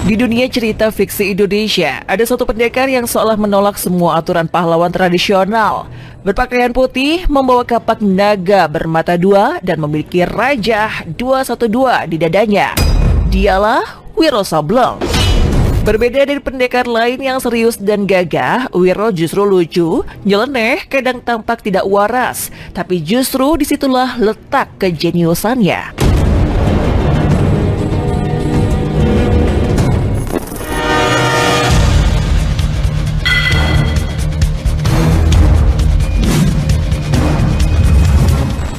Di dunia cerita fiksi Indonesia, ada satu pendekar yang seolah menolak semua aturan pahlawan tradisional. Berpakaian putih, membawa kapak naga bermata dua, dan memiliki Rajah 212 di dadanya. Dialah Wiro Sableng. Berbeda dari pendekar lain yang serius dan gagah, Wiro justru lucu, nyeleneh, kadang tampak tidak waras. Tapi justru disitulah letak kejeniusannya.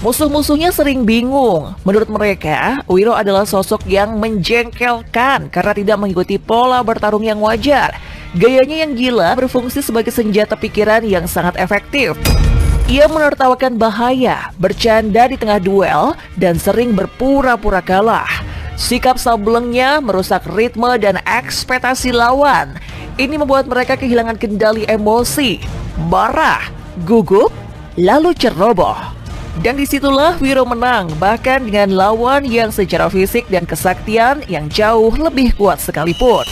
Musuh-musuhnya sering bingung. Menurut mereka, Wiro adalah sosok yang menjengkelkan karena tidak mengikuti pola bertarung yang wajar. Gayanya yang gila berfungsi sebagai senjata pikiran yang sangat efektif. Ia menertawakan bahaya, bercanda di tengah duel, dan sering berpura-pura kalah. Sikap Sablengnya merusak ritme dan ekspektasi lawan. Ini membuat mereka kehilangan kendali emosi, marah, gugup, lalu ceroboh. Dan disitulah Wiro menang, bahkan dengan lawan yang secara fisik dan kesaktian yang jauh lebih kuat sekalipun.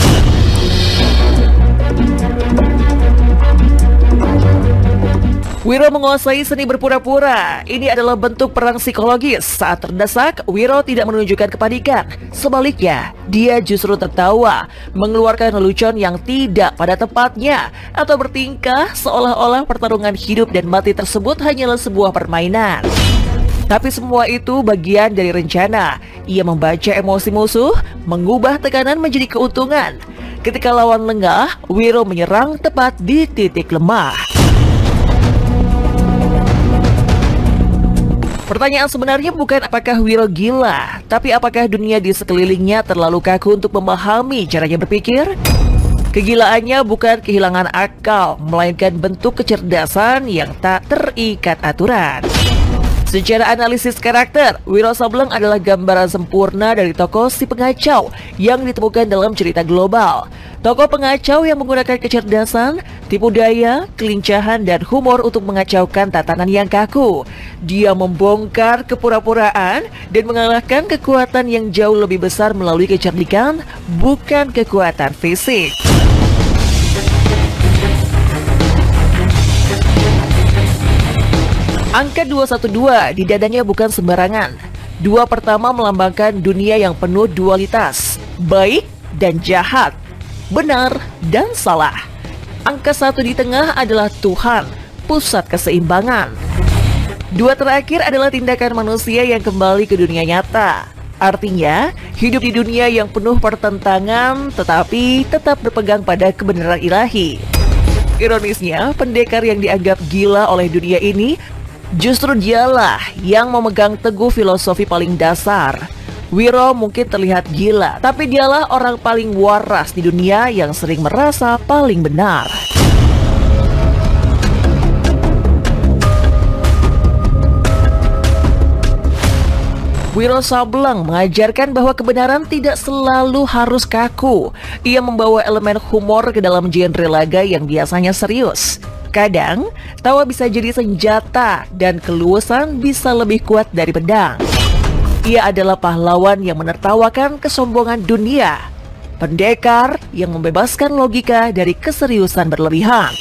Wiro menguasai seni berpura-pura. Ini adalah bentuk perang psikologis. Saat terdesak, Wiro tidak menunjukkan kepanikan. Sebaliknya, dia justru tertawa, mengeluarkan lelucon yang tidak pada tempatnya, atau bertingkah seolah-olah pertarungan hidup dan mati tersebut hanyalah sebuah permainan. Tapi semua itu bagian dari rencana. Ia membaca emosi musuh, mengubah tekanan menjadi keuntungan. Ketika lawan lengah, Wiro menyerang tepat di titik lemah. Pertanyaan sebenarnya bukan apakah Wiro gila, tapi apakah dunia di sekelilingnya terlalu kaku untuk memahami caranya berpikir? Kegilaannya bukan kehilangan akal, melainkan bentuk kecerdasan yang tak terikat aturan. Secara analisis karakter, Wiro Sableng adalah gambaran sempurna dari tokoh si pengacau yang ditemukan dalam cerita global. Tokoh pengacau yang menggunakan kecerdasan, tipu daya, kelincahan, dan humor untuk mengacaukan tatanan yang kaku. Dia membongkar kepura-puraan dan mengalahkan kekuatan yang jauh lebih besar melalui kecerdikan, bukan kekuatan fisik. Angka 212 di dadanya bukan sembarangan. Dua pertama melambangkan dunia yang penuh dualitas, baik dan jahat, benar dan salah. Angka 1 di tengah adalah Tuhan, pusat keseimbangan. Dua terakhir adalah tindakan manusia yang kembali ke dunia nyata. Artinya, hidup di dunia yang penuh pertentangan tetapi tetap berpegang pada kebenaran ilahi. Ironisnya, pendekar yang dianggap gila oleh dunia ini justru dialah yang memegang teguh filosofi paling dasar. Wiro mungkin terlihat gila, tapi dialah orang paling waras di dunia yang sering merasa paling benar. Wiro Sableng mengajarkan bahwa kebenaran tidak selalu harus kaku. Ia membawa elemen humor ke dalam genre laga yang biasanya serius. Kadang, tawa bisa jadi senjata dan keluasan bisa lebih kuat dari pedang. Ia adalah pahlawan yang menertawakan kesombongan dunia. Pendekar yang membebaskan logika dari keseriusan berlebihan.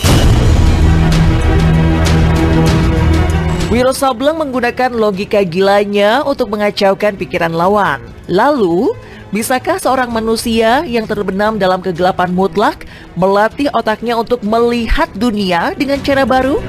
Wiro Sableng menggunakan logika gilanya untuk mengacaukan pikiran lawan. Lalu, bisakah seorang manusia yang terbenam dalam kegelapan mutlak melatih otaknya untuk melihat dunia dengan cara baru?